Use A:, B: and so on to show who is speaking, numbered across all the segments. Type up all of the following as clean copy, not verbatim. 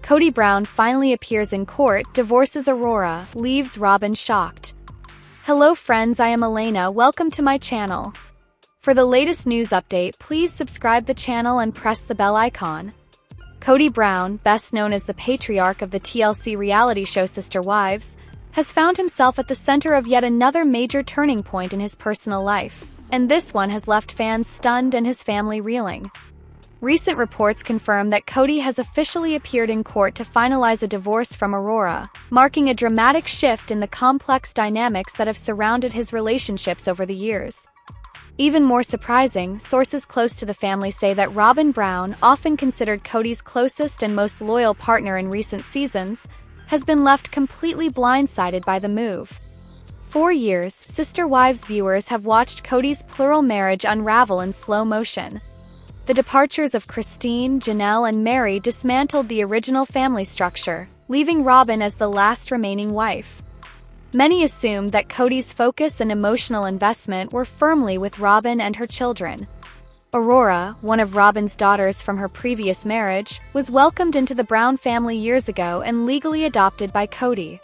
A: Kody Brown finally appears in court, divorces Aurora, leaves Robyn shocked. Hello friends, I am Elena, welcome to my channel. For the latest news update, please subscribe the channel and press the bell icon. Kody Brown, best known as the patriarch of the TLC reality show Sister Wives, has found himself at the center of yet another major turning point in his personal life, and this one has left fans stunned and his family reeling. Recent reports confirm that Kody has officially appeared in court to finalize a divorce from Aurora, marking a dramatic shift in the complex dynamics that have surrounded his relationships over the years. Even more surprising, sources close to the family say that Robyn Brown, often considered Kody's closest and most loyal partner in recent seasons, has been left completely blindsided by the move. For years, Sister Wives viewers have watched Kody's plural marriage unravel in slow motion. The departures of Christine, Janelle, and Mary dismantled the original family structure, leaving Robyn as the last remaining wife. Many assumed that Kody's focus and emotional investment were firmly with Robyn and her children. Aurora, one of Robyn's daughters from her previous marriage, was welcomed into the Brown family years ago and legally adopted by Kody.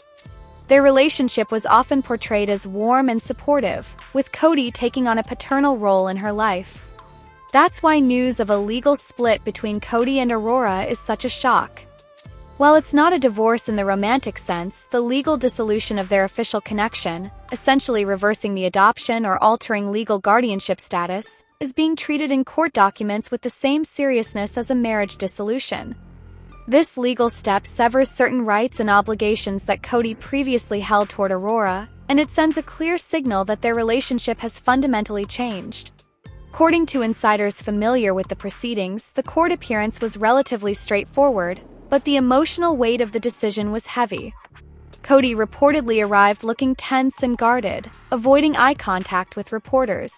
A: Their relationship was often portrayed as warm and supportive, with Kody taking on a paternal role in her life. That's why news of a legal split between Kody and Aurora is such a shock. While it's not a divorce in the romantic sense, the legal dissolution of their official connection, essentially reversing the adoption or altering legal guardianship status, is being treated in court documents with the same seriousness as a marriage dissolution. This legal step severs certain rights and obligations that Kody previously held toward Aurora, and it sends a clear signal that their relationship has fundamentally changed. According to insiders familiar with the proceedings, the court appearance was relatively straightforward, but the emotional weight of the decision was heavy. Kody reportedly arrived looking tense and guarded, avoiding eye contact with reporters.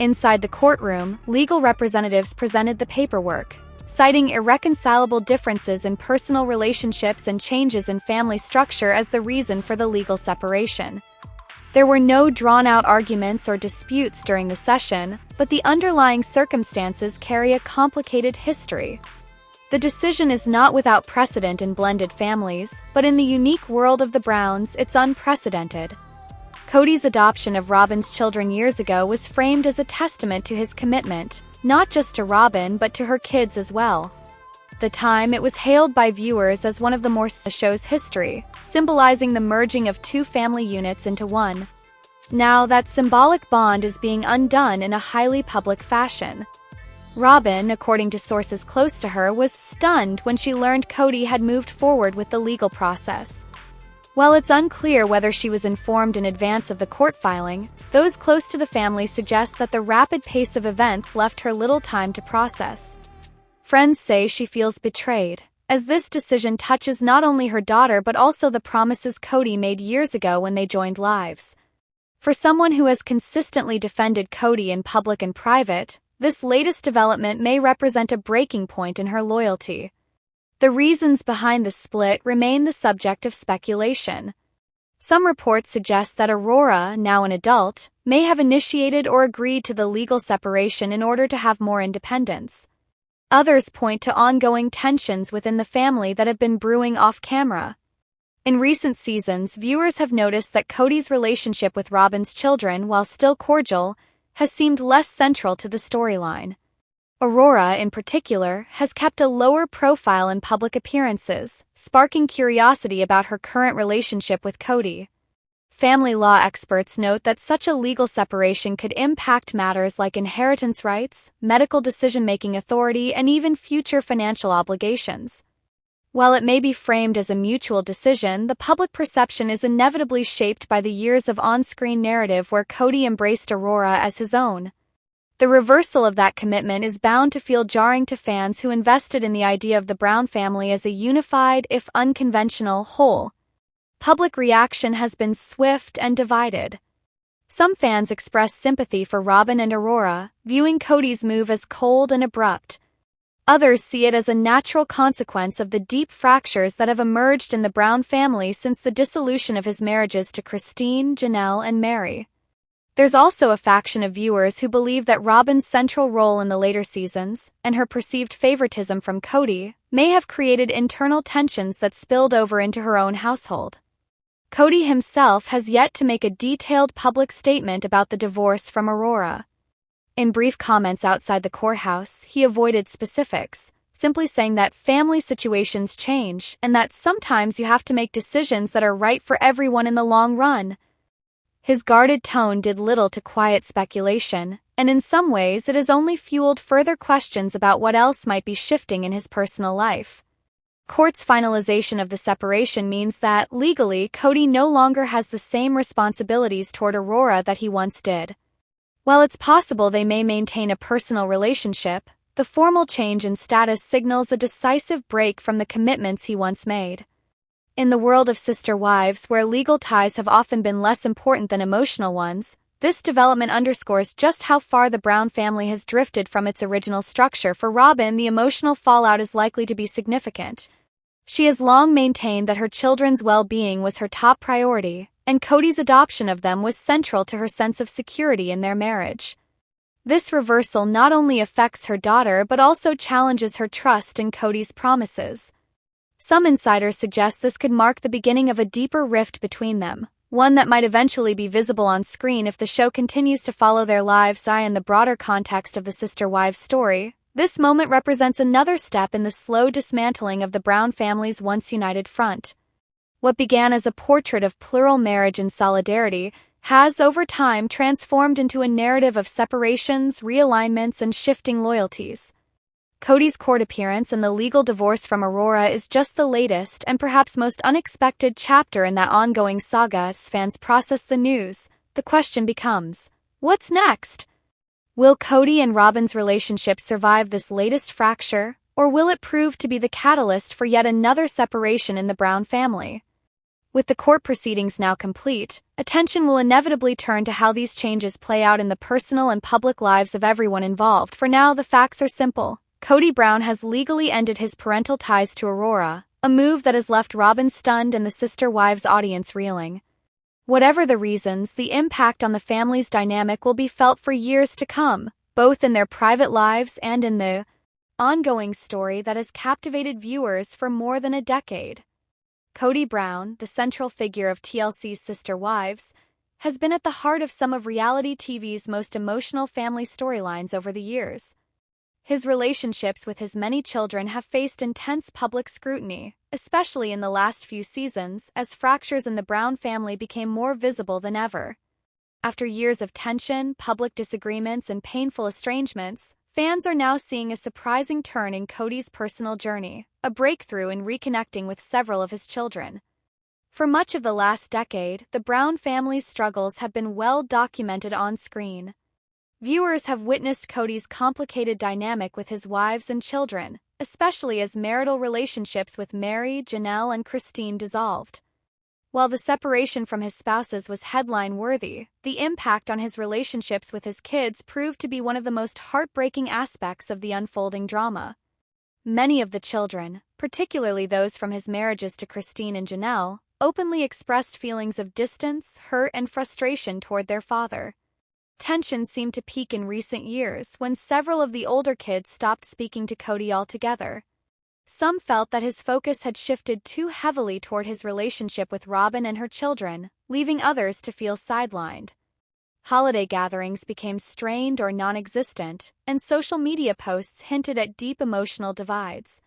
A: Inside the courtroom, legal representatives presented the paperwork, citing irreconcilable differences in personal relationships and changes in family structure as the reason for the legal separation. There were no drawn-out arguments or disputes during the session, but the underlying circumstances carry a complicated history. The decision is not without precedent in blended families, but in the unique world of the Browns, it's unprecedented. Kody's adoption of Robyn's children years ago was framed as a testament to his commitment, not just to Robyn but to her kids as well. At the time, it was hailed by viewers as one of the more show's history, symbolizing the merging of two family units into one. Now, that symbolic bond is being undone in a highly public fashion. Robyn, according to sources close to her, was stunned when she learned Kody had moved forward with the legal process. While it's unclear whether she was informed in advance of the court filing, those close to the family suggest that the rapid pace of events left her little time to process. Friends say she feels betrayed, as this decision touches not only her daughter but also the promises Kody made years ago when they joined lives. For someone who has consistently defended Kody in public and private, this latest development may represent a breaking point in her loyalty. The reasons behind the split remain the subject of speculation. Some reports suggest that Aurora, now an adult, may have initiated or agreed to the legal separation in order to have more independence. Others point to ongoing tensions within the family that have been brewing off-camera. In recent seasons, viewers have noticed that Kody's relationship with Robyn's children, while still cordial, has seemed less central to the storyline. Aurora, in particular, has kept a lower profile in public appearances, sparking curiosity about her current relationship with Kody. Family law experts note that such a legal separation could impact matters like inheritance rights, medical decision-making authority, and even future financial obligations. While it may be framed as a mutual decision, the public perception is inevitably shaped by the years of on-screen narrative where Kody embraced Aurora as his own. The reversal of that commitment is bound to feel jarring to fans who invested in the idea of the Brown family as a unified, if unconventional, whole. Public reaction has been swift and divided. Some fans express sympathy for Robyn and Aurora, viewing Kody's move as cold and abrupt. Others see it as a natural consequence of the deep fractures that have emerged in the Brown family since the dissolution of his marriages to Christine, Janelle, and Mary. There's also a faction of viewers who believe that Robyn's central role in the later seasons, and her perceived favoritism from Kody, may have created internal tensions that spilled over into her own household. Kody himself has yet to make a detailed public statement about the divorce from Aurora. In brief comments outside the courthouse, he avoided specifics, simply saying that family situations change and that sometimes you have to make decisions that are right for everyone in the long run. His guarded tone did little to quiet speculation, and in some ways it has only fueled further questions about what else might be shifting in his personal life. Court's finalization of the separation means that, legally, Kody no longer has the same responsibilities toward Aurora that he once did. While it's possible they may maintain a personal relationship, the formal change in status signals a decisive break from the commitments he once made. In the world of sister wives, where legal ties have often been less important than emotional ones, this development underscores just how far the Brown family has drifted from its original structure. For Robyn, the emotional fallout is likely to be significant. She has long maintained that her children's well-being was her top priority, and Kody's adoption of them was central to her sense of security in their marriage. This reversal not only affects her daughter but also challenges her trust in Kody's promises. Some insiders suggest this could mark the beginning of a deeper rift between them, one that might eventually be visible on screen if the show continues to follow their lives. In the broader context of the sister wives story, this moment represents another step in the slow dismantling of the Brown family's once united front. What began as a portrait of plural marriage and solidarity has, over time, transformed into a narrative of separations, realignments, and shifting loyalties. Kody's court appearance and the legal divorce from Aurora is just the latest and perhaps most unexpected chapter in that ongoing saga. As fans process the news, the question becomes, what's next? Will Kody and Robyn's relationship survive this latest fracture, or will it prove to be the catalyst for yet another separation in the Brown family? With the court proceedings now complete, attention will inevitably turn to how these changes play out in the personal and public lives of everyone involved. For now, the facts are simple. Kody Brown has legally ended his parental ties to Aurora, a move that has left Robyn stunned and the sister wives audience reeling. Whatever the reasons, the impact on the family's dynamic will be felt for years to come, both in their private lives and in the ongoing story that has captivated viewers for more than a decade. Kody Brown, the central figure of TLC's Sister Wives, has been at the heart of some of reality TV's most emotional family storylines over the years. His relationships with his many children have faced intense public scrutiny, especially in the last few seasons, as fractures in the Brown family became more visible than ever. After years of tension, public disagreements, and painful estrangements, fans are now seeing a surprising turn in Kody's personal journey, a breakthrough in reconnecting with several of his children. For much of the last decade, the Brown family's struggles have been well documented on screen. Viewers have witnessed Kody's complicated dynamic with his wives and children, especially as marital relationships with Mary, Janelle, and Christine dissolved. While the separation from his spouses was headline-worthy, the impact on his relationships with his kids proved to be one of the most heartbreaking aspects of the unfolding drama. Many of the children, particularly those from his marriages to Christine and Janelle, openly expressed feelings of distance, hurt, and frustration toward their father. Tension seemed to peak in recent years when several of the older kids stopped speaking to Kody altogether. Some felt that his focus had shifted too heavily toward his relationship with Robyn and her children, leaving others to feel sidelined. Holiday gatherings became strained or non-existent, and social media posts hinted at deep emotional divides.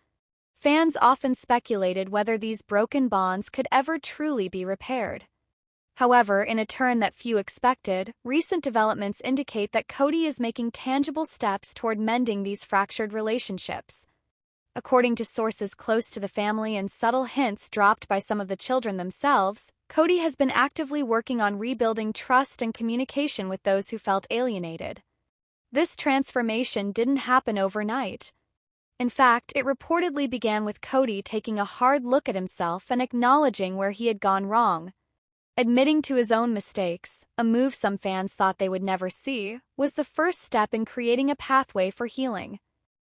A: Fans often speculated whether these broken bonds could ever truly be repaired. However, in a turn that few expected, recent developments indicate that Kody is making tangible steps toward mending these fractured relationships. According to sources close to the family and subtle hints dropped by some of the children themselves, Kody has been actively working on rebuilding trust and communication with those who felt alienated. This transformation didn't happen overnight. In fact, it reportedly began with Kody taking a hard look at himself and acknowledging where he had gone wrong. Admitting to his own mistakes, a move some fans thought they would never see, was the first step in creating a pathway for healing.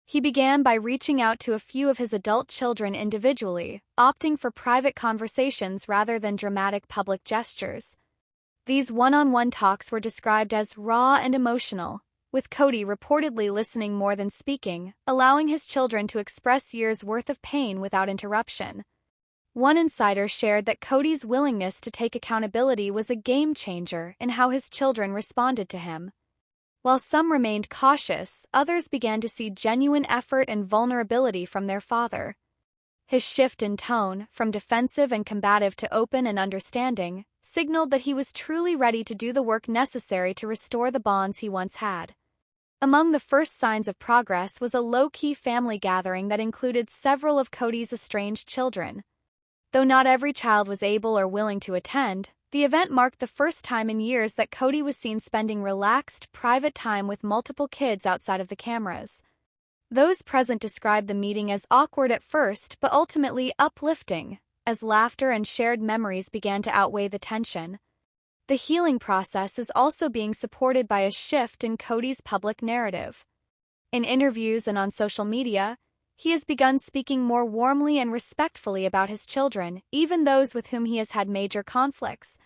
A: He began by reaching out to a few of his adult children individually, opting for private conversations rather than dramatic public gestures. These one-on-one talks were described as raw and emotional, with Kody reportedly listening more than speaking, allowing his children to express years' worth of pain without interruption. One insider shared that Kody's willingness to take accountability was a game-changer in how his children responded to him. While some remained cautious, others began to see genuine effort and vulnerability from their father. His shift in tone, from defensive and combative to open and understanding, signaled that he was truly ready to do the work necessary to restore the bonds he once had. Among the first signs of progress was a low-key family gathering that included several of Kody's estranged children. Though not every child was able or willing to attend, the event marked the first time in years that Kody was seen spending relaxed, private time with multiple kids outside of the cameras. Those present described the meeting as awkward at first but ultimately uplifting, as laughter and shared memories began to outweigh the tension. The healing process is also being supported by a shift in Kody's public narrative. In interviews and on social media, he has begun speaking more warmly and respectfully about his children, even those with whom he has had major conflicts.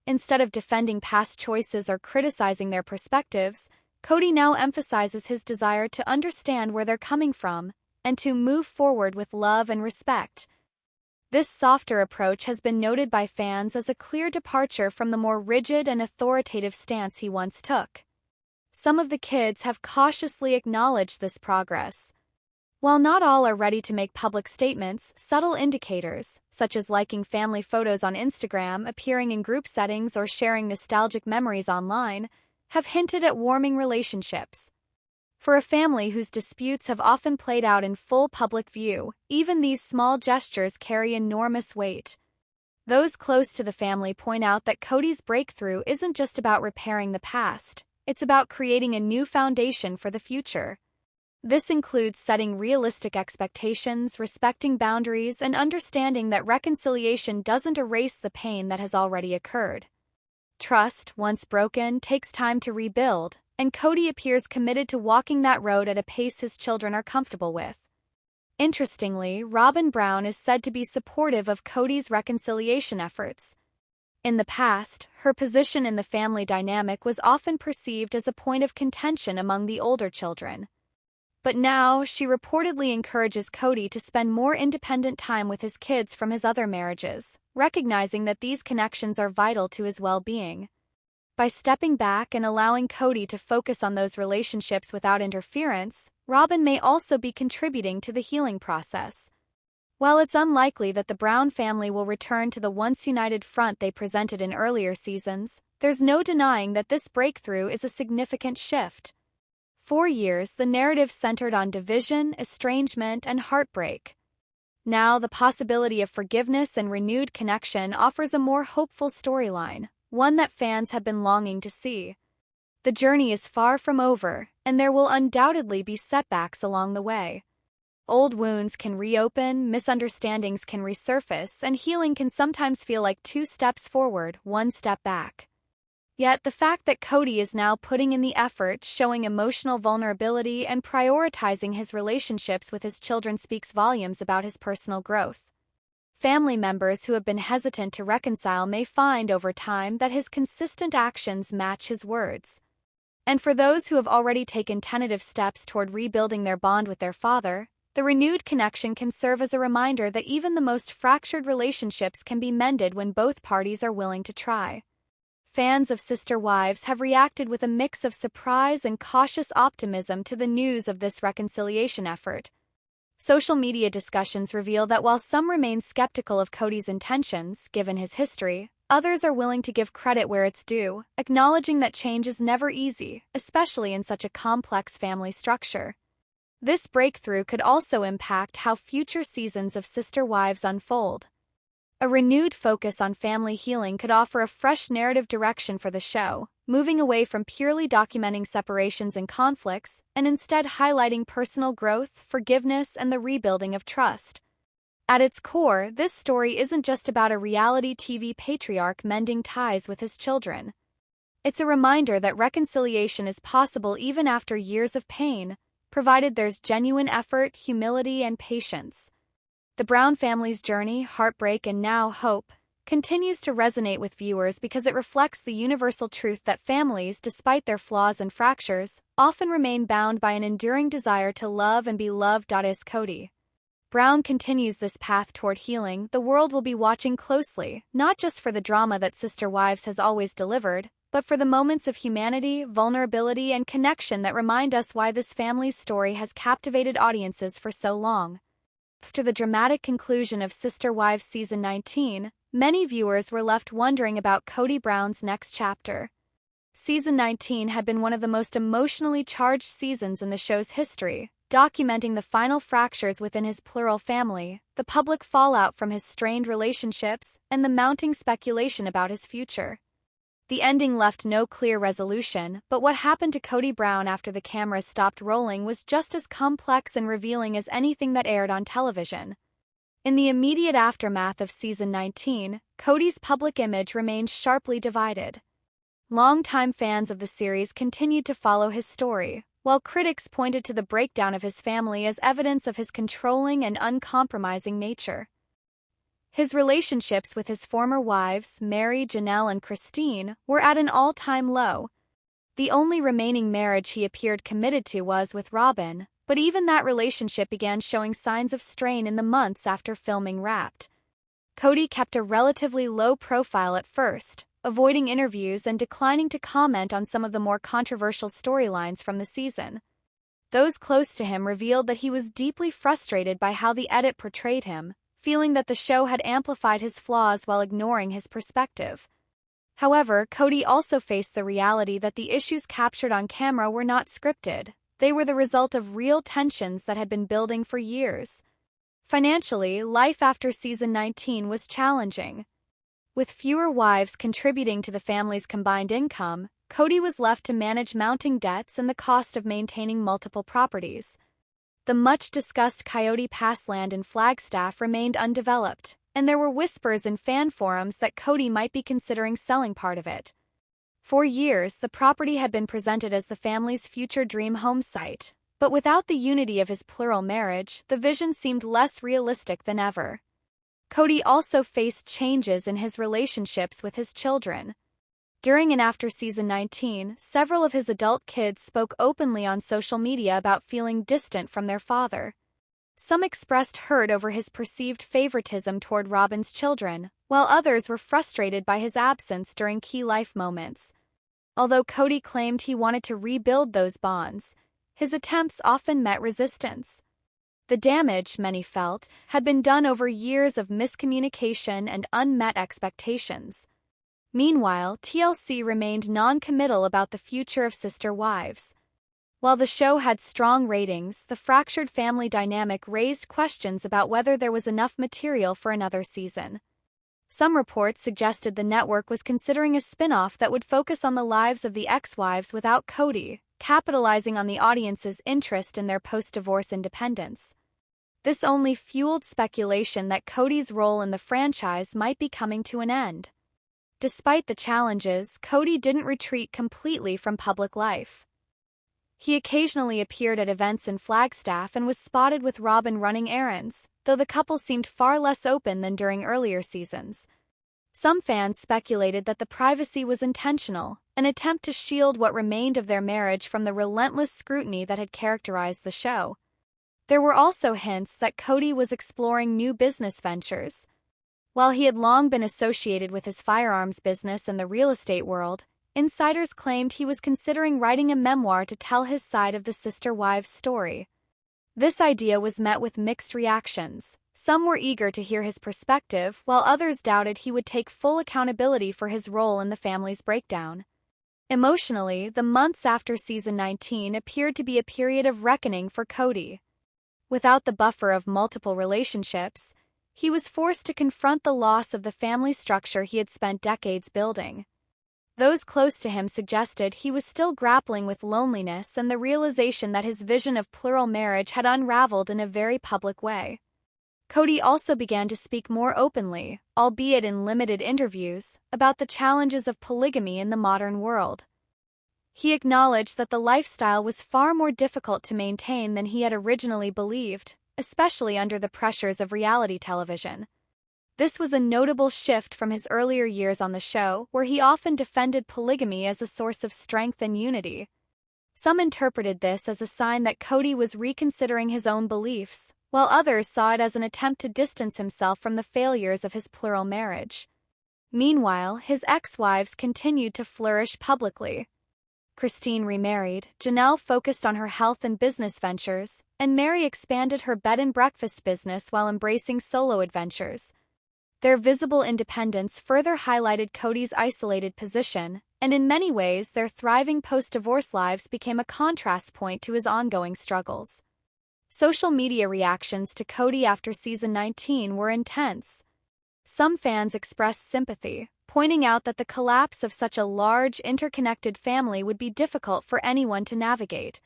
A: Instead of defending past choices or criticizing their perspectives, Kody now emphasizes his desire to understand where they're coming from and to move forward with love and respect. This softer approach has been noted by fans as a clear departure from the more rigid and authoritative stance he once took. Some of the kids have cautiously acknowledged this progress. While not all are ready to make public statements, subtle indicators, such as liking family photos on Instagram, appearing in group settings, or sharing nostalgic memories online, have hinted at warming relationships. For a family whose disputes have often played out in full public view, even these small gestures carry enormous weight. Those close to the family point out that Kody's breakthrough isn't just about repairing the past, it's about creating a new foundation for the future. This includes setting realistic expectations, respecting boundaries, and understanding that reconciliation doesn't erase the pain that has already occurred. Trust, once broken, takes time to rebuild, and Kody appears committed to walking that road at a pace his children are comfortable with. Interestingly, Robyn Brown is said to be supportive of Kody's reconciliation efforts. In the past, her position in the family dynamic was often perceived as a point of contention among the older children. But now, she reportedly encourages Kody to spend more independent time with his kids from his other marriages, recognizing that these connections are vital to his well-being. By stepping back and allowing Kody to focus on those relationships without interference, Robyn may also be contributing to the healing process. While it's unlikely that the Brown family will return to the once-united front they presented in earlier seasons, there's no denying that this breakthrough is a significant shift. For years, the narrative centered on division, estrangement, and heartbreak. Now, the possibility of forgiveness and renewed connection offers a more hopeful storyline, one that fans have been longing to see. The journey is far from over, and there will undoubtedly be setbacks along the way. Old wounds can reopen, misunderstandings can resurface, and healing can sometimes feel like 2 steps forward, 1 step back. Yet the fact that Kody is now putting in the effort, showing emotional vulnerability, and prioritizing his relationships with his children speaks volumes about his personal growth. Family members who have been hesitant to reconcile may find over time that his consistent actions match his words. And for those who have already taken tentative steps toward rebuilding their bond with their father, the renewed connection can serve as a reminder that even the most fractured relationships can be mended when both parties are willing to try. Fans of Sister Wives have reacted with a mix of surprise and cautious optimism to the news of this reconciliation effort. Social media discussions reveal that while some remain skeptical of Kody's intentions, given his history, others are willing to give credit where it's due, acknowledging that change is never easy, especially in such a complex family structure. This breakthrough could also impact how future seasons of Sister Wives unfold. A renewed focus on family healing could offer a fresh narrative direction for the show, moving away from purely documenting separations and conflicts, and instead highlighting personal growth, forgiveness, and the rebuilding of trust. At its core, this story isn't just about a reality TV patriarch mending ties with his children. It's a reminder that reconciliation is possible even after years of pain, provided there's genuine effort, humility, and patience. The Brown family's journey, heartbreak, and now hope continues to resonate with viewers because it reflects the universal truth that families, despite their flaws and fractures, often remain bound by an enduring desire to love and be loved. As Kody Brown continues this path toward healing, the world will be watching closely, not just for the drama that Sister Wives has always delivered, but for the moments of humanity, vulnerability, and connection that remind us why this family's story has captivated audiences for so long. After the dramatic conclusion of Sister Wives Season 19, many viewers were left wondering about Kody Brown's next chapter. Season 19 had been one of the most emotionally charged seasons in the show's history, documenting the final fractures within his plural family, the public fallout from his strained relationships, and the mounting speculation about his future. The ending left no clear resolution, but what happened to Kody Brown after the cameras stopped rolling was just as complex and revealing as anything that aired on television. In the immediate aftermath of Season 19, Kody's public image remained sharply divided. Longtime fans of the series continued to follow his story, while critics pointed to the breakdown of his family as evidence of his controlling and uncompromising nature. His relationships with his former wives, Mary, Janelle, and Christine, were at an all-time low. The only remaining marriage he appeared committed to was with Robyn, but even that relationship began showing signs of strain in the months after filming Wrapped. Kody kept a relatively low profile at first, avoiding interviews and declining to comment on some of the more controversial storylines from the season. Those close to him revealed that he was deeply frustrated by how the edit portrayed him, feeling that the show had amplified his flaws while ignoring his perspective. However, Kody also faced the reality that the issues captured on camera were not scripted. They were the result of real tensions that had been building for years. Financially, life after Season 19 was challenging. With fewer wives contributing to the family's combined income, Kody was left to manage mounting debts and the cost of maintaining multiple properties. The much-discussed Coyote Pass land in Flagstaff remained undeveloped, and there were whispers in fan forums that Kody might be considering selling part of it. For years, the property had been presented as the family's future dream home site, but without the unity of his plural marriage, the vision seemed less realistic than ever. Kody also faced changes in his relationships with his children. During and after Season 19, several of his adult kids spoke openly on social media about feeling distant from their father. Some expressed hurt over his perceived favoritism toward Robyn's children, while others were frustrated by his absence during key life moments. Although Kody claimed he wanted to rebuild those bonds, his attempts often met resistance. The damage, many felt, had been done over years of miscommunication and unmet expectations. Meanwhile, TLC remained non-committal about the future of Sister Wives. While the show had strong ratings, the fractured family dynamic raised questions about whether there was enough material for another season. Some reports suggested the network was considering a spin-off that would focus on the lives of the ex-wives without Kody, capitalizing on the audience's interest in their post-divorce independence. This only fueled speculation that Kody's role in the franchise might be coming to an end. Despite the challenges, Kody didn't retreat completely from public life. He occasionally appeared at events in Flagstaff and was spotted with Robyn running errands, though the couple seemed far less open than during earlier seasons. Some fans speculated that the privacy was intentional, an attempt to shield what remained of their marriage from the relentless scrutiny that had characterized the show. There were also hints that Kody was exploring new business ventures. While he had long been associated with his firearms business and the real estate world, insiders claimed he was considering writing a memoir to tell his side of the Sister Wives story. This idea was met with mixed reactions. Some were eager to hear his perspective, while others doubted he would take full accountability for his role in the family's breakdown. Emotionally, the months after Season 19 appeared to be a period of reckoning for Kody. Without the buffer of multiple relationships, he was forced to confront the loss of the family structure he had spent decades building. Those close to him suggested he was still grappling with loneliness and the realization that his vision of plural marriage had unraveled in a very public way. Kody also began to speak more openly, albeit in limited interviews, about the challenges of polygamy in the modern world. He acknowledged that the lifestyle was far more difficult to maintain than he had originally believed, especially under the pressures of reality television. This was a notable shift from his earlier years on the show, where he often defended polygamy as a source of strength and unity. Some interpreted this as a sign that Kody was reconsidering his own beliefs, while others saw it as an attempt to distance himself from the failures of his plural marriage. Meanwhile, his ex-wives continued to flourish publicly. Christine remarried, Janelle focused on her health and business ventures, and Mary expanded her bed and breakfast business while embracing solo adventures. Their visible independence further highlighted Kody's isolated position, and in many ways their thriving post-divorce lives became a contrast point to his ongoing struggles. Social media reactions to Kody after season 19 were intense. Some fans expressed sympathy, pointing out that the collapse of such a large, interconnected family would be difficult for anyone to navigate.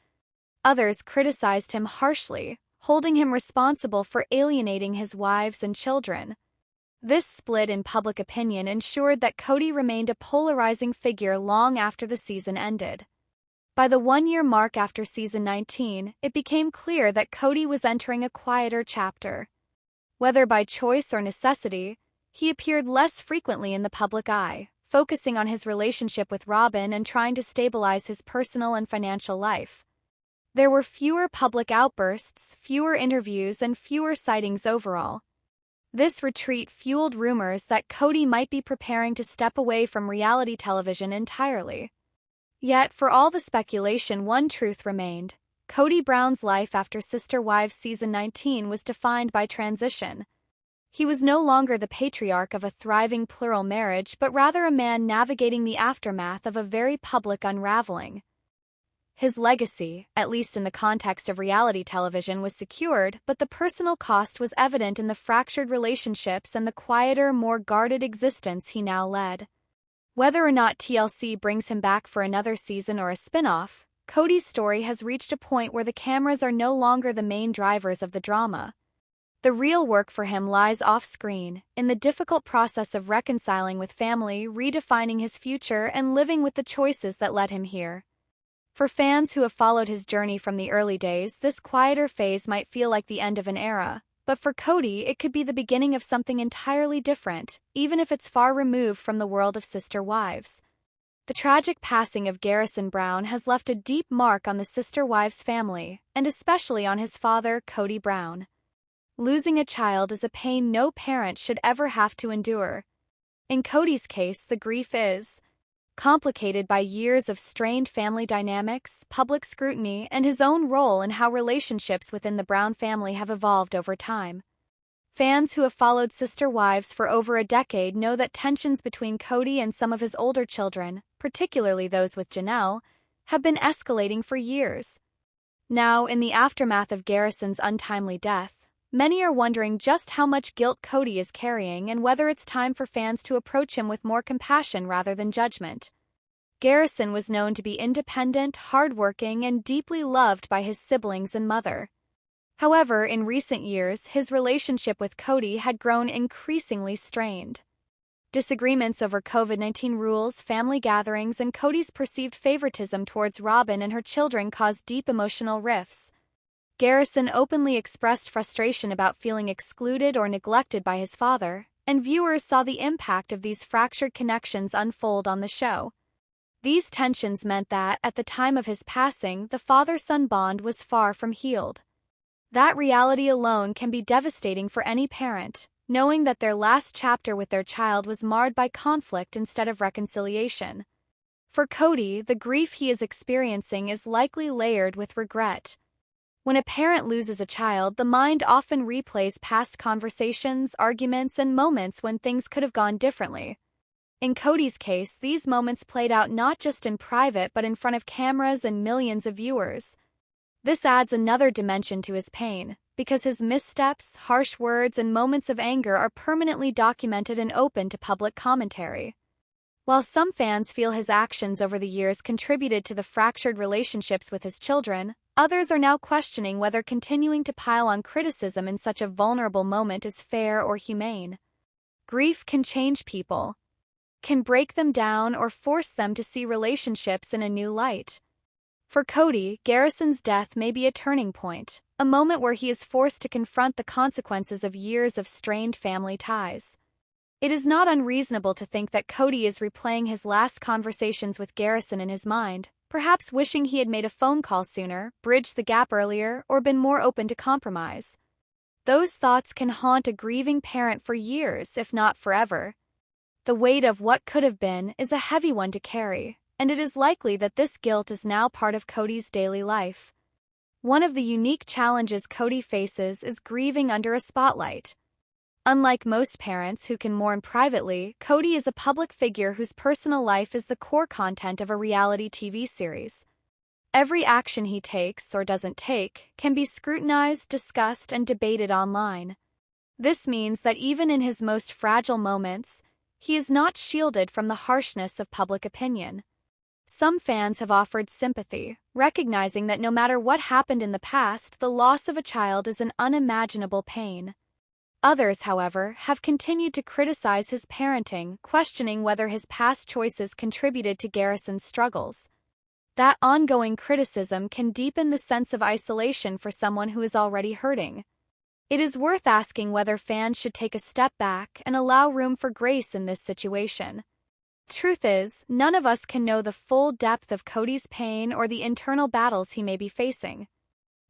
A: Others criticized him harshly, holding him responsible for alienating his wives and children. This split in public opinion ensured that Kody remained a polarizing figure long after the season ended. By the one-year mark after season 19, it became clear that Kody was entering a quieter chapter. Whether by choice or necessity, he appeared less frequently in the public eye, focusing on his relationship with Robyn and trying to stabilize his personal and financial life. There were fewer public outbursts, fewer interviews, and fewer sightings overall. This retreat fueled rumors that Kody might be preparing to step away from reality television entirely. Yet, for all the speculation, one truth remained. Kody Brown's life after Sister Wives season 19 was defined by transition. He was no longer the patriarch of a thriving plural marriage, but rather a man navigating the aftermath of a very public unraveling. His legacy, at least in the context of reality television, was secured, but the personal cost was evident in the fractured relationships and the quieter, more guarded existence he now led. Whether or not TLC brings him back for another season or a spin-off, Kody's story has reached a point where the cameras are no longer the main drivers of the drama. The real work for him lies off-screen, in the difficult process of reconciling with family, redefining his future, and living with the choices that led him here. For fans who have followed his journey from the early days, this quieter phase might feel like the end of an era, but for Kody, it could be the beginning of something entirely different, even if it's far removed from the world of Sister Wives. The tragic passing of Garrison Brown has left a deep mark on the Sister Wives family, and especially on his father, Kody Brown. Losing a child is a pain no parent should ever have to endure. In Kody's case, the grief is complicated by years of strained family dynamics, public scrutiny, and his own role in how relationships within the Brown family have evolved over time. Fans who have followed Sister Wives for over a decade know that tensions between Kody and some of his older children, particularly those with Janelle, have been escalating for years. Now, in the aftermath of Garrison's untimely death, many are wondering just how much guilt Kody is carrying and whether it's time for fans to approach him with more compassion rather than judgment. Garrison was known to be independent, hardworking, and deeply loved by his siblings and mother. However, in recent years, his relationship with Kody had grown increasingly strained. Disagreements over COVID-19 rules, family gatherings, and Kody's perceived favoritism towards Robyn and her children caused deep emotional rifts. Garrison openly expressed frustration about feeling excluded or neglected by his father, and viewers saw the impact of these fractured connections unfold on the show. These tensions meant that, at the time of his passing, the father-son bond was far from healed. That reality alone can be devastating for any parent, knowing that their last chapter with their child was marred by conflict instead of reconciliation. For Kody, the grief he is experiencing is likely layered with regret. When a parent loses a child, the mind often replays past conversations, arguments, and moments when things could have gone differently. In Kody's case, these moments played out not just in private but in front of cameras and millions of viewers. This adds another dimension to his pain, because his missteps, harsh words, and moments of anger are permanently documented and open to public commentary. While some fans feel his actions over the years contributed to the fractured relationships with his children, others are now questioning whether continuing to pile on criticism in such a vulnerable moment is fair or humane. Grief can change people, can break them down or force them to see relationships in a new light. For Kody, Garrison's death may be a turning point, a moment where he is forced to confront the consequences of years of strained family ties. It is not unreasonable to think that Kody is replaying his last conversations with Garrison in his mind, perhaps wishing he had made a phone call sooner, bridged the gap earlier, or been more open to compromise. Those thoughts can haunt a grieving parent for years, if not forever. The weight of what could have been is a heavy one to carry, and it is likely that this guilt is now part of Kody's daily life. One of the unique challenges Kody faces is grieving under a spotlight. Unlike most parents who can mourn privately, Kody is a public figure whose personal life is the core content of a reality TV series. Every action he takes, or doesn't take, can be scrutinized, discussed, and debated online. This means that even in his most fragile moments, he is not shielded from the harshness of public opinion. Some fans have offered sympathy, recognizing that no matter what happened in the past, the loss of a child is an unimaginable pain. Others, however, have continued to criticize his parenting, questioning whether his past choices contributed to Garrison's struggles. That ongoing criticism can deepen the sense of isolation for someone who is already hurting. It is worth asking whether fans should take a step back and allow room for grace in this situation. Truth is, none of us can know the full depth of Kody's pain or the internal battles he may be facing.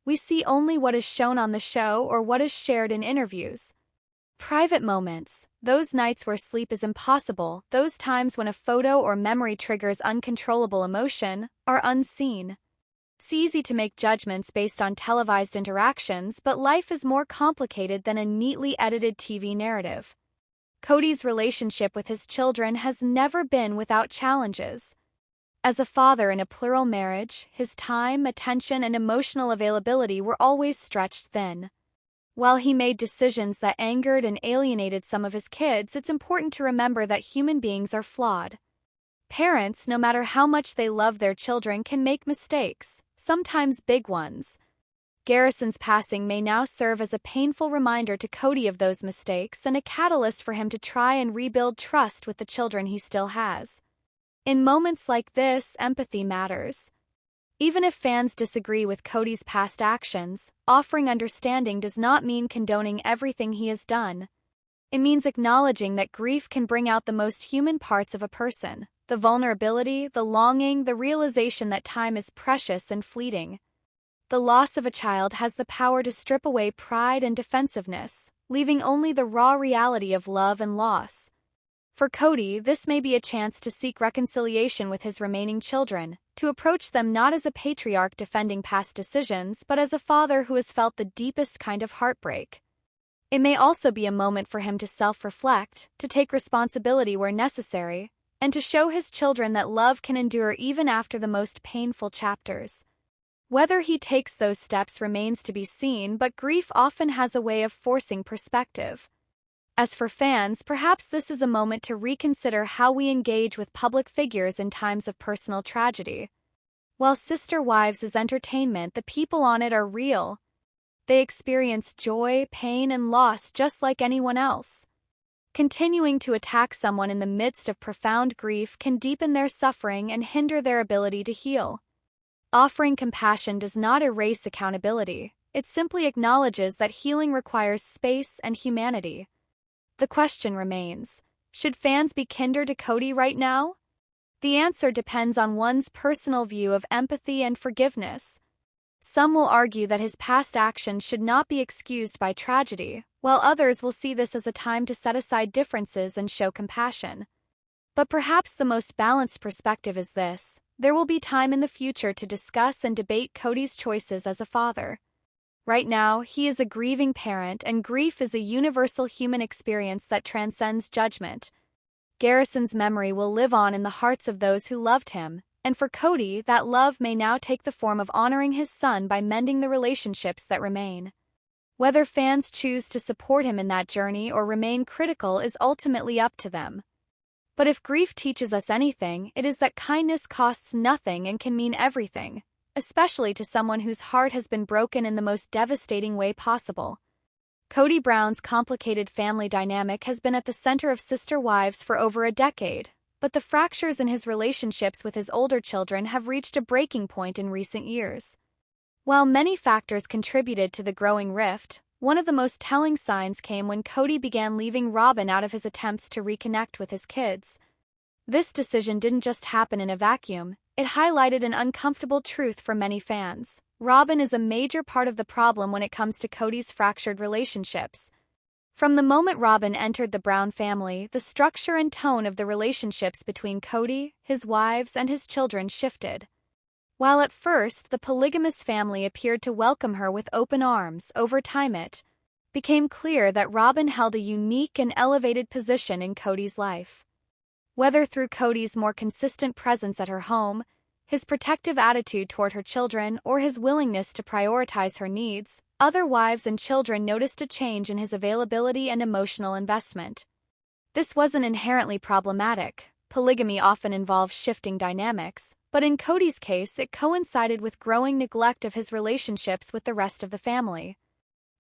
A: We see only what is shown on the show or what is shared in interviews. Private moments, those nights where sleep is impossible, those times when a photo or memory triggers uncontrollable emotion, are unseen. It's easy to make judgments based on televised interactions, but life is more complicated than a neatly edited TV narrative. Kody's relationship with his children has never been without challenges. As a father in a plural marriage, his time, attention, and emotional availability were always stretched thin. While he made decisions that angered and alienated some of his kids, it's important to remember that human beings are flawed. Parents, no matter how much they love their children, can make mistakes, sometimes big ones. Garrison's passing may now serve as a painful reminder to Kody of those mistakes and a catalyst for him to try and rebuild trust with the children he still has. In moments like this, empathy matters. Even if fans disagree with Kody's past actions, offering understanding does not mean condoning everything he has done. It means acknowledging that grief can bring out the most human parts of a person, the vulnerability, the longing, the realization that time is precious and fleeting. The loss of a child has the power to strip away pride and defensiveness, leaving only the raw reality of love and loss. For Kody, this may be a chance to seek reconciliation with his remaining children, to approach them not as a patriarch defending past decisions, but as a father who has felt the deepest kind of heartbreak. It may also be a moment for him to self-reflect, to take responsibility where necessary, and to show his children that love can endure even after the most painful chapters. Whether he takes those steps remains to be seen, but grief often has a way of forcing perspective. As for fans, perhaps this is a moment to reconsider how we engage with public figures in times of personal tragedy. While Sister Wives is entertainment, the people on it are real. They experience joy, pain, and loss just like anyone else. Continuing to attack someone in the midst of profound grief can deepen their suffering and hinder their ability to heal. Offering compassion does not erase accountability. It simply acknowledges that healing requires space and humanity. The question remains, should fans be kinder to Kody right now? The answer depends on one's personal view of empathy and forgiveness. Some will argue that his past actions should not be excused by tragedy, while others will see this as a time to set aside differences and show compassion. But perhaps the most balanced perspective is this: there will be time in the future to discuss and debate Kody's choices as a father. Right now, he is a grieving parent, and grief is a universal human experience that transcends judgment. Garrison's memory will live on in the hearts of those who loved him, and for Kody, that love may now take the form of honoring his son by mending the relationships that remain. Whether fans choose to support him in that journey or remain critical is ultimately up to them. But if grief teaches us anything, it is that kindness costs nothing and can mean everything, especially to someone whose heart has been broken in the most devastating way possible. Kody Brown's complicated family dynamic has been at the center of Sister Wives for over a decade, but the fractures in his relationships with his older children have reached a breaking point in recent years. While many factors contributed to the growing rift, one of the most telling signs came when Kody began leaving Robyn out of his attempts to reconnect with his kids. This decision didn't just happen in a vacuum, it highlighted an uncomfortable truth for many fans. Robyn is a major part of the problem when it comes to Kody's fractured relationships. From the moment Robyn entered the Brown family, the structure and tone of the relationships between Kody, his wives, and his children shifted. While at first the polygamous family appeared to welcome her with open arms, over time it became clear that Robyn held a unique and elevated position in Kody's life. Whether through Kody's more consistent presence at her home, his protective attitude toward her children, or his willingness to prioritize her needs, other wives and children noticed a change in his availability and emotional investment. This wasn't inherently problematic. Polygamy often involves shifting dynamics, but in Kody's case it coincided with growing neglect of his relationships with the rest of the family.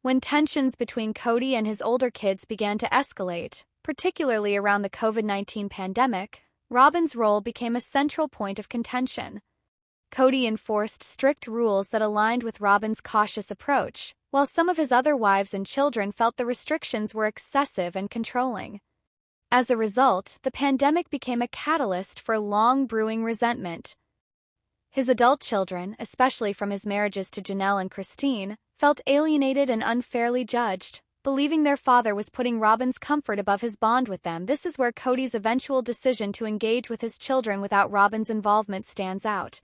A: When tensions between Kody and his older kids began to escalate, particularly around the COVID-19 pandemic, Robyn's role became a central point of contention. Kody enforced strict rules that aligned with Robyn's cautious approach, while some of his other wives and children felt the restrictions were excessive and controlling. As a result, the pandemic became a catalyst for long-brewing resentment. His adult children, especially from his marriages to Janelle and Christine, felt alienated and unfairly judged, believing their father was putting Robyn's comfort above his bond with them. This is where Kody's eventual decision to engage with his children without Robyn's involvement stands out.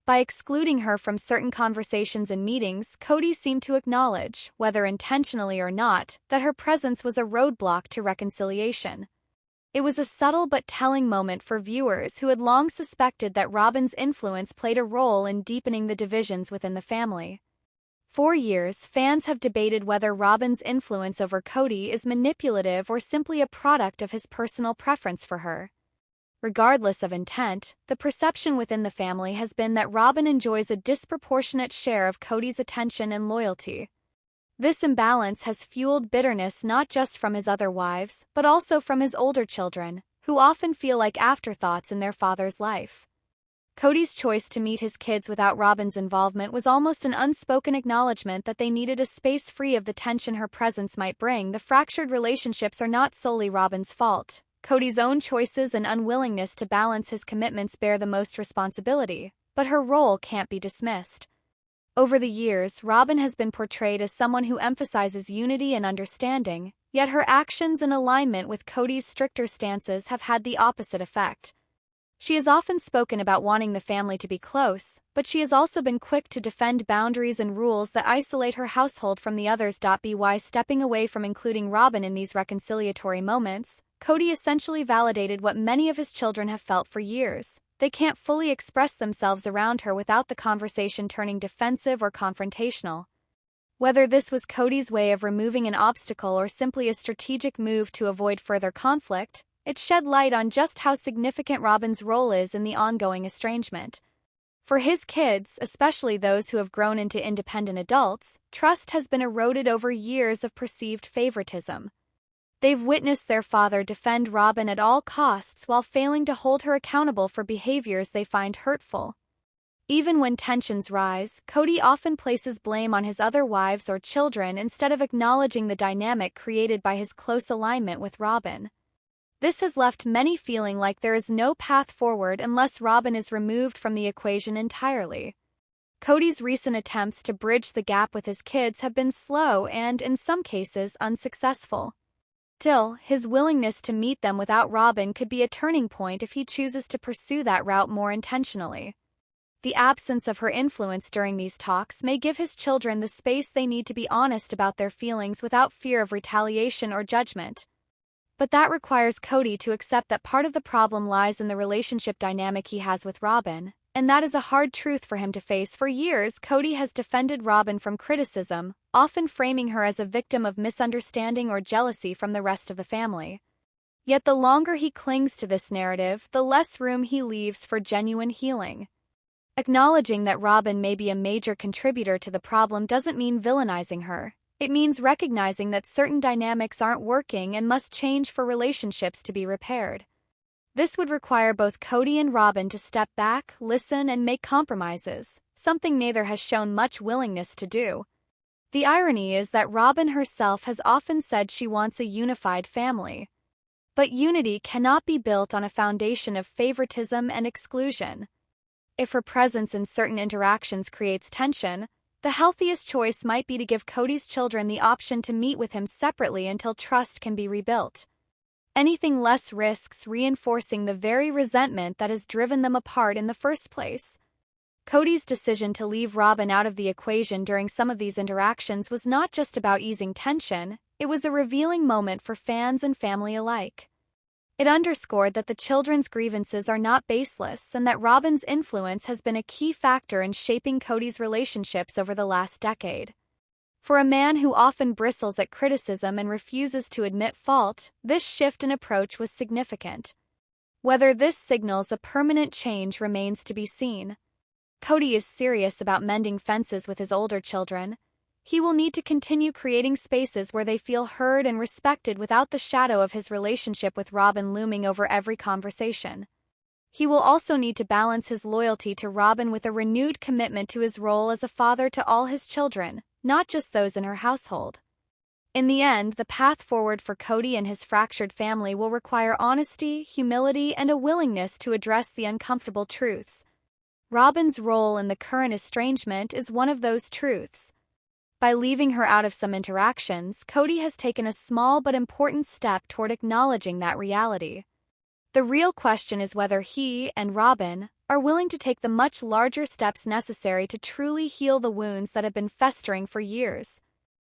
A: By excluding her from certain conversations and meetings, Kody seemed to acknowledge, whether intentionally or not, that her presence was a roadblock to reconciliation. It was a subtle but telling moment for viewers who had long suspected that Robyn's influence played a role in deepening the divisions within the family. For years, fans have debated whether Robyn's influence over Kody is manipulative or simply a product of his personal preference for her. Regardless of intent, the perception within the family has been that Robyn enjoys a disproportionate share of Kody's attention and loyalty. This imbalance has fueled bitterness not just from his other wives, but also from his older children, who often feel like afterthoughts in their father's life. Kody's choice to meet his kids without Robyn's involvement was almost an unspoken acknowledgement that they needed a space free of the tension her presence might bring. The fractured relationships are not solely Robyn's fault. Kody's own choices and unwillingness to balance his commitments bear the most responsibility, but her role can't be dismissed. Over the years, Robyn has been portrayed as someone who emphasizes unity and understanding, yet her actions in alignment with Kody's stricter stances have had the opposite effect. She has often spoken about wanting the family to be close, but she has also been quick to defend boundaries and rules that isolate her household from the others. By stepping away from including Robyn in these reconciliatory moments, Kody essentially validated what many of his children have felt for years. They can't fully express themselves around her without the conversation turning defensive or confrontational. Whether this was Kody's way of removing an obstacle or simply a strategic move to avoid further conflict, it shed light on just how significant Robyn's role is in the ongoing estrangement. For his kids, especially those who have grown into independent adults, trust has been eroded over years of perceived favoritism. They've witnessed their father defend Robyn at all costs while failing to hold her accountable for behaviors they find hurtful. Even when tensions rise, Kody often places blame on his other wives or children instead of acknowledging the dynamic created by his close alignment with Robyn. This has left many feeling like there is no path forward unless Robyn is removed from the equation entirely. Kody's recent attempts to bridge the gap with his kids have been slow and, in some cases, unsuccessful. Still, his willingness to meet them without Robyn could be a turning point if he chooses to pursue that route more intentionally. The absence of her influence during these talks may give his children the space they need to be honest about their feelings without fear of retaliation or judgment. But that requires Kody to accept that part of the problem lies in the relationship dynamic he has with Robyn, and that is a hard truth for him to face. For years, Kody has defended Robyn from criticism, often framing her as a victim of misunderstanding or jealousy from the rest of the family. Yet the longer he clings to this narrative, the less room he leaves for genuine healing. Acknowledging that Robyn may be a major contributor to the problem doesn't mean villainizing her. It means recognizing that certain dynamics aren't working and must change for relationships to be repaired. This would require both Kody and Robyn to step back, listen, and make compromises, something neither has shown much willingness to do. The irony is that Robyn herself has often said she wants a unified family. But unity cannot be built on a foundation of favoritism and exclusion. If her presence in certain interactions creates tension, the healthiest choice might be to give Kody's children the option to meet with him separately until trust can be rebuilt. Anything less risks reinforcing the very resentment that has driven them apart in the first place. Kody's decision to leave Robyn out of the equation during some of these interactions was not just about easing tension, it was a revealing moment for fans and family alike. It underscored that the children's grievances are not baseless and that Robyn's influence has been a key factor in shaping Kody's relationships over the last decade. For a man who often bristles at criticism and refuses to admit fault, this shift in approach was significant. Whether this signals a permanent change remains to be seen. Kody is serious about mending fences with his older children. He will need to continue creating spaces where they feel heard and respected without the shadow of his relationship with Robyn looming over every conversation. He will also need to balance his loyalty to Robyn with a renewed commitment to his role as a father to all his children, not just those in her household. In the end, the path forward for Kody and his fractured family will require honesty, humility, and a willingness to address the uncomfortable truths. Robyn's role in the current estrangement is one of those truths. By leaving her out of some interactions, Kody has taken a small but important step toward acknowledging that reality. The real question is whether he and Robyn are willing to take the much larger steps necessary to truly heal the wounds that have been festering for years.